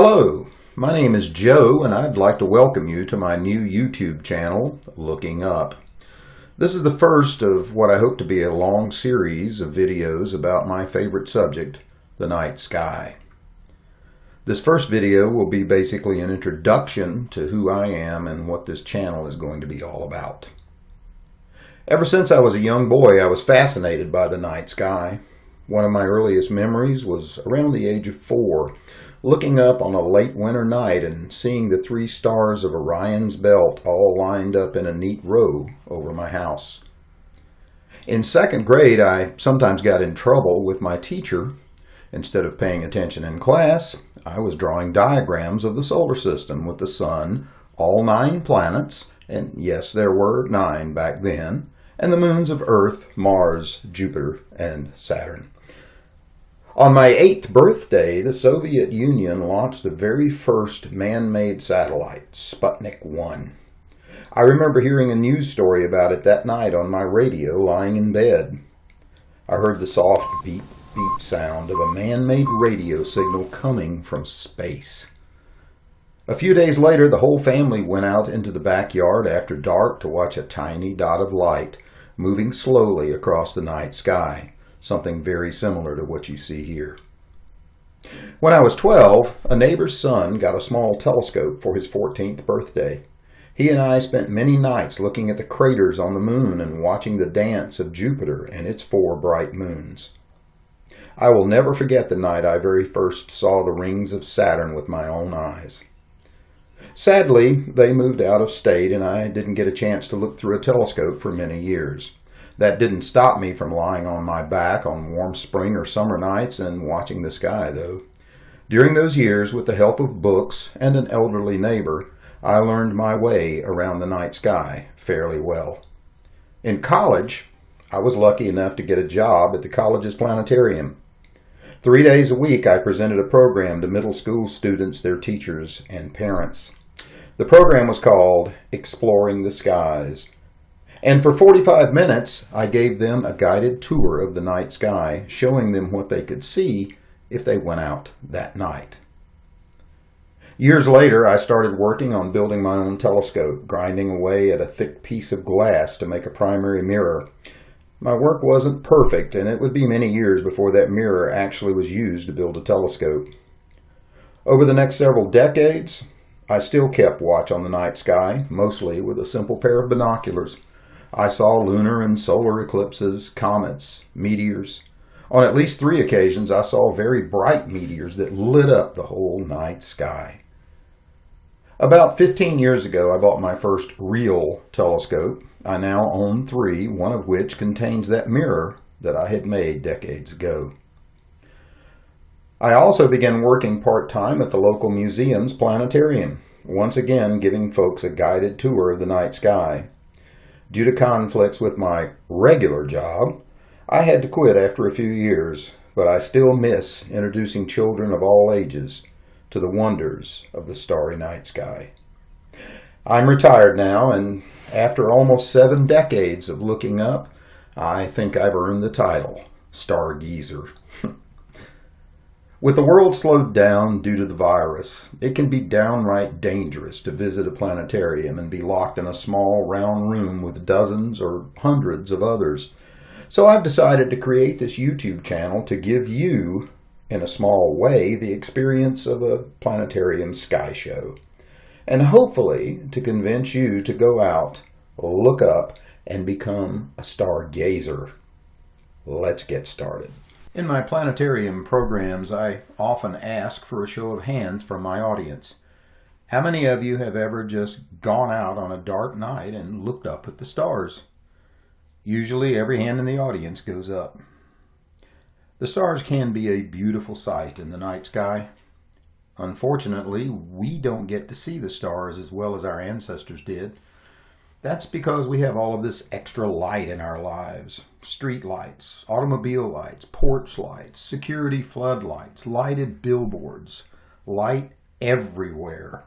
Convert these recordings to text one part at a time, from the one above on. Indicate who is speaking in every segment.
Speaker 1: Hello, my name is Joe and I'd like to welcome you to my new YouTube channel, Looking Up. This is the first of what I hope to be a long series of videos about my favorite subject, the night sky. This first video will be basically an introduction to who I am and what this channel is going to be all about. Ever since I was a young boy, I was fascinated by the night sky. One of my earliest memories was around the age of 4, looking up on a late winter night and seeing the 3 stars of Orion's belt all lined up in a neat row over my house. In 2nd grade, I sometimes got in trouble with my teacher. Instead of paying attention in class, I was drawing diagrams of the solar system with the sun, all 9 planets, and yes, there were 9 back then, and the moons of Earth, Mars, Jupiter, and Saturn. On my 8th birthday, the Soviet Union launched the very first man-made satellite, Sputnik 1. I remember hearing a news story about it that night on my radio lying in bed. I heard the soft beep, beep sound of a man-made radio signal coming from space. A few days later, the whole family went out into the backyard after dark to watch a tiny dot of light moving slowly across the night sky. Something very similar to what you see here. When I was 12, a neighbor's son got a small telescope for his 14th birthday. He and I spent many nights looking at the craters on the moon and watching the dance of Jupiter and its 4 bright moons. I will never forget the night I very first saw the rings of Saturn with my own eyes. Sadly, they moved out of state and I didn't get a chance to look through a telescope for many years. That didn't stop me from lying on my back on warm spring or summer nights and watching the sky, though. During those years, with the help of books and an elderly neighbor, I learned my way around the night sky fairly well. In college, I was lucky enough to get a job at the college's planetarium. 3 days a week, I presented a program to middle school students, their teachers, and parents. The program was called Exploring the Skies. And for 45 minutes, I gave them a guided tour of the night sky, showing them what they could see if they went out that night. Years later, I started working on building my own telescope, grinding away at a thick piece of glass to make a primary mirror. My work wasn't perfect, and it would be many years before that mirror actually was used to build a telescope. Over the next several decades, I still kept watch on the night sky, mostly with a simple pair of binoculars. I saw lunar and solar eclipses, comets, meteors. On at least 3 occasions, I saw very bright meteors that lit up the whole night sky. About 15 years ago, I bought my first real telescope. I now own 3, one of which contains that mirror that I had made decades ago. I also began working part-time at the local museum's planetarium, once again giving folks a guided tour of the night sky. Due to conflicts with my regular job, I had to quit after a few years, but I still miss introducing children of all ages to the wonders of the starry night sky. I'm retired now, and after almost 7 decades of looking up, I think I've earned the title, Stargazer. With the world slowed down due to the virus, it can be downright dangerous to visit a planetarium and be locked in a small round room with dozens or hundreds of others. So I've decided to create this YouTube channel to give you, in a small way, the experience of a planetarium sky show. And hopefully to convince you to go out, look up, and become a stargazer. Let's get started. In my planetarium programs, I often ask for a show of hands from my audience. How many of you have ever just gone out on a dark night and looked up at the stars? Usually every hand in the audience goes up. The stars can be a beautiful sight in the night sky. Unfortunately, we don't get to see the stars as well as our ancestors did. That's because we have all of this extra light in our lives. Street lights, automobile lights, porch lights, security floodlights, lighted billboards, light everywhere.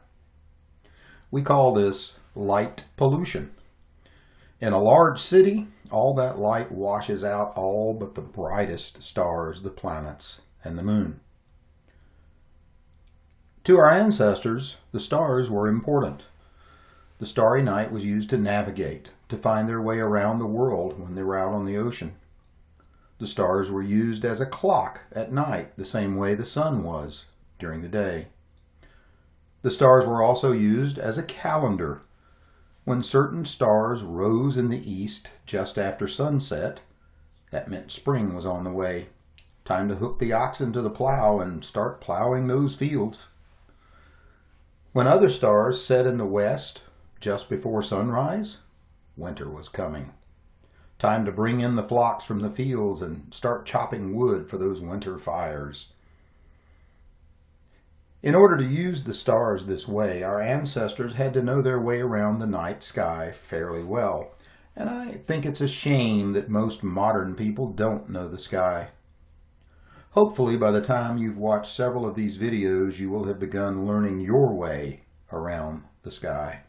Speaker 1: We call this light pollution. In a large city, all that light washes out all but the brightest stars, the planets, and the moon. To our ancestors, the stars were important. The starry night was used to navigate, to find their way around the world when they were out on the ocean. The stars were used as a clock at night, the same way the sun was during the day. The stars were also used as a calendar. When certain stars rose in the east just after sunset, that meant spring was on the way. Time to hook the oxen to the plow and start plowing those fields. When other stars set in the west just before sunrise, winter was coming. Time to bring in the flocks from the fields and start chopping wood for those winter fires. In order to use the stars this way, our ancestors had to know their way around the night sky fairly well. And I think it's a shame that most modern people don't know the sky. Hopefully, by the time you've watched several of these videos, you will have begun learning your way around the sky.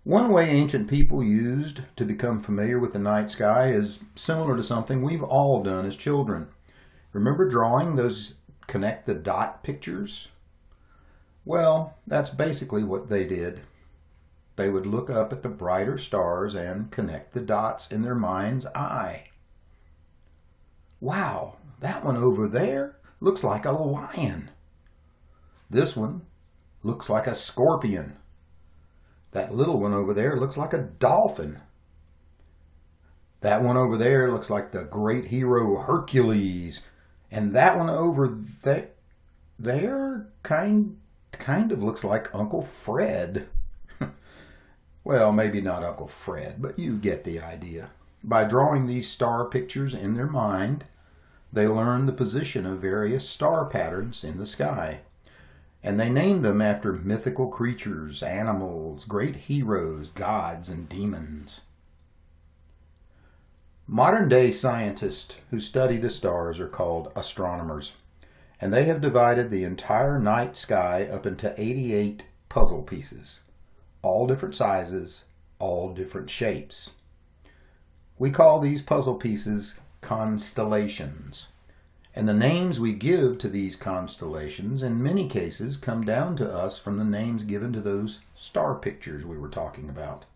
Speaker 1: One way ancient people used to become familiar with the night sky is similar to something we've all done as children. Remember drawing those connect the dot pictures? Well, that's basically what they did. They would look up at the brighter stars and connect the dots in their mind's eye. Wow, that one over there looks like a lion. This one looks like a scorpion. That little one over there looks like a dolphin. That one over there looks like the great hero Hercules. And that one over there kind of looks like Uncle Fred. Well, maybe not Uncle Fred, but you get the idea. By drawing these star pictures in their mind, they learn the position of various star patterns in the sky. And they named them after mythical creatures, animals, great heroes, gods, and demons. Modern-day scientists who study the stars are called astronomers, and they have divided the entire night sky up into 88 puzzle pieces, all different sizes, all different shapes. We call these puzzle pieces constellations, and the names we give to these constellations in many cases come down to us from the names given to those star pictures we were talking about.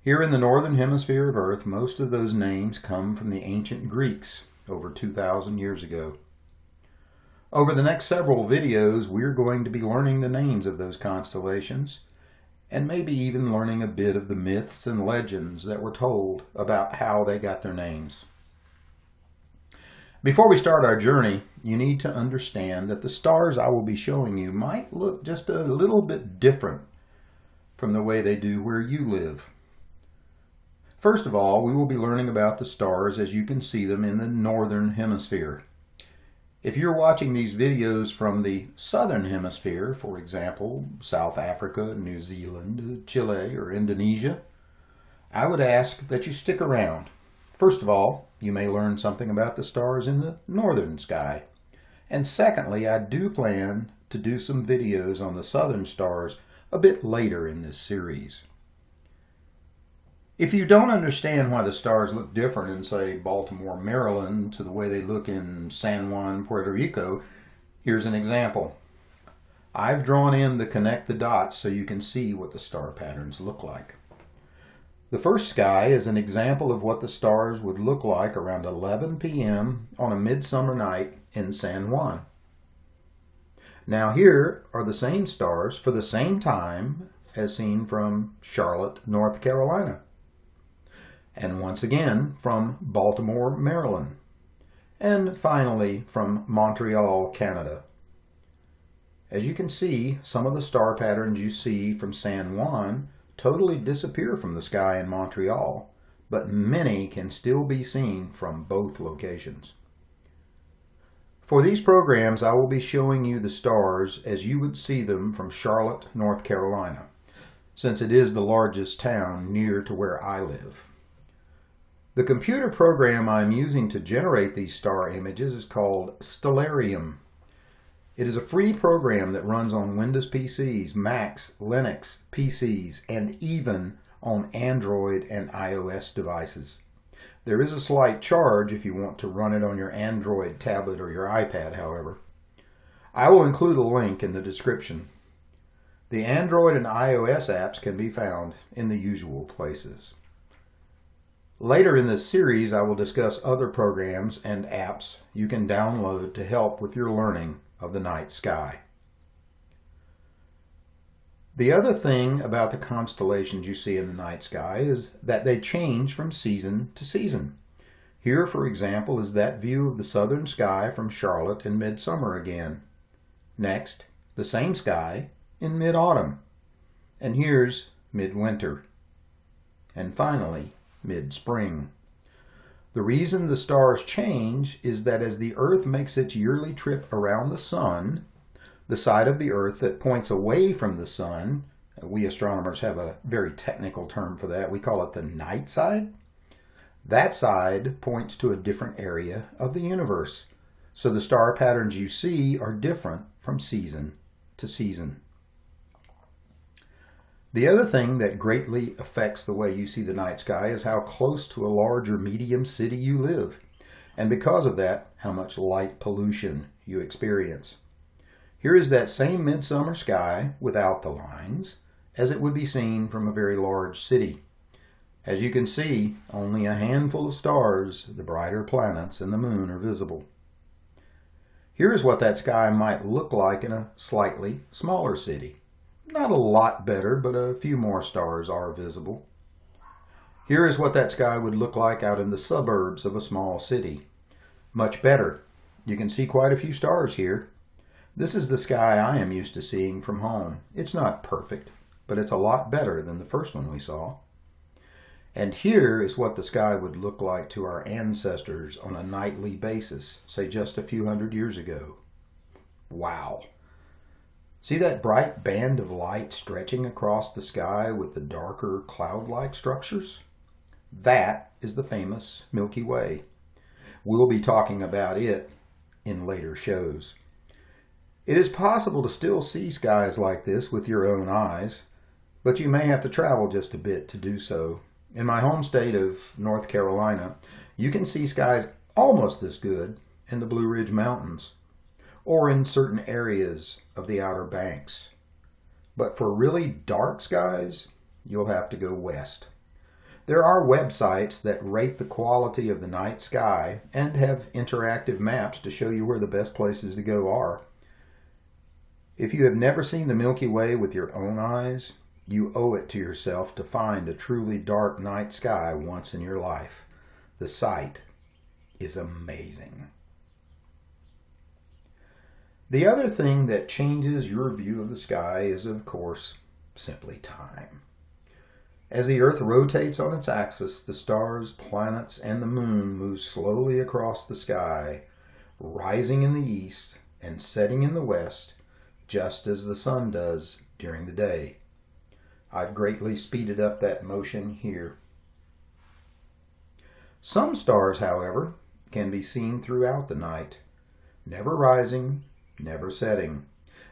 Speaker 1: Here in the northern hemisphere of Earth, most of those names come from the ancient Greeks over 2,000 years ago. Over the next several videos, we're going to be learning the names of those constellations, and maybe even learning a bit of the myths and legends that were told about how they got their names. Before we start our journey, you need to understand that the stars I will be showing you might look just a little bit different from the way they do where you live. First of all, we will be learning about the stars as you can see them in the northern hemisphere. If you're watching these videos from the southern hemisphere, for example, South Africa, New Zealand, Chile, or Indonesia, I would ask that you stick around. First of all, you may learn something about the stars in the northern sky. And secondly, I do plan to do some videos on the southern stars a bit later in this series. If you don't understand why the stars look different in, say, Baltimore, Maryland, to the way they look in San Juan, Puerto Rico, here's an example. I've drawn in the connect the dots so you can see what the star patterns look like. The first sky is an example of what the stars would look like around 11 p.m. on a midsummer night in San Juan. Now here are the same stars for the same time as seen from Charlotte, North Carolina. And once again from Baltimore, Maryland. And finally from Montreal, Canada. As you can see, some of the star patterns you see from San Juan totally disappear from the sky in Montreal, but many can still be seen from both locations. For these programs, I will be showing you the stars as you would see them from Charlotte, North Carolina, since it is the largest town near to where I live. The computer program I'm using to generate these star images is called Stellarium. It is a free program that runs on Windows PCs, Macs, Linux, PCs, and even on Android and iOS devices. There is a slight charge if you want to run it on your Android tablet or your iPad, however. I will include a link in the description. The Android and iOS apps can be found in the usual places. Later in this series, I will discuss other programs and apps you can download to help with your learning of the night sky. The other thing about the constellations you see in the night sky is that they change from season to season. Here, for example, is that view of the southern sky from Charlotte in midsummer again. Next, the same sky in mid-autumn. And here's midwinter. And finally, mid-spring. The reason the stars change is that as the Earth makes its yearly trip around the sun, the side of the Earth that points away from the sun, we astronomers have a very technical term for that, we call it the night side. That side points to a different area of the universe. So the star patterns you see are different from season to season. The other thing that greatly affects the way you see the night sky is how close to a large or medium city you live, and because of that, how much light pollution you experience. Here is that same midsummer sky without the lines, as it would be seen from a very large city. As you can see, only a handful of stars, the brighter planets, and the moon are visible. Here is what that sky might look like in a slightly smaller city. Not a lot better, but a few more stars are visible. Here is what that sky would look like out in the suburbs of a small city. Much better. You can see quite a few stars here. This is the sky I am used to seeing from home. It's not perfect, but it's a lot better than the first one we saw. And here is what the sky would look like to our ancestors on a nightly basis, say just a few hundred years ago. Wow! See that bright band of light stretching across the sky with the darker cloud-like structures? That is the famous Milky Way. We'll be talking about it in later shows. It is possible to still see skies like this with your own eyes, but you may have to travel just a bit to do so. In my home state of North Carolina, you can see skies almost this good in the Blue Ridge Mountains, or in certain areas of the Outer Banks. But for really dark skies, you'll have to go west. There are websites that rate the quality of the night sky and have interactive maps to show you where the best places to go are. If you have never seen the Milky Way with your own eyes, you owe it to yourself to find a truly dark night sky once in your life. The sight is amazing. The other thing that changes your view of the sky is, of course, simply time. As the Earth rotates on its axis, the stars, planets, and the moon move slowly across the sky, rising in the east and setting in the west, just as the sun does during the day. I've greatly speeded up that motion here. Some stars, however, can be seen throughout the night, never rising, never setting.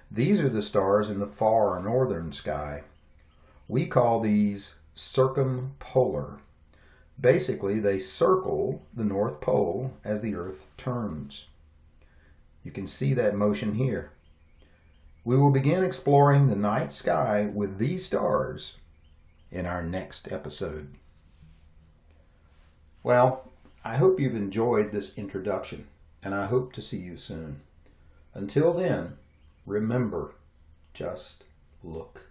Speaker 1: These are the stars in the far northern sky. We call these circumpolar. Basically, they circle the North Pole as the Earth turns. You can see that motion here. We will begin exploring the night sky with these stars in our next episode. Well, I hope you've enjoyed this introduction, and I hope to see you soon. Until then, remember, just look.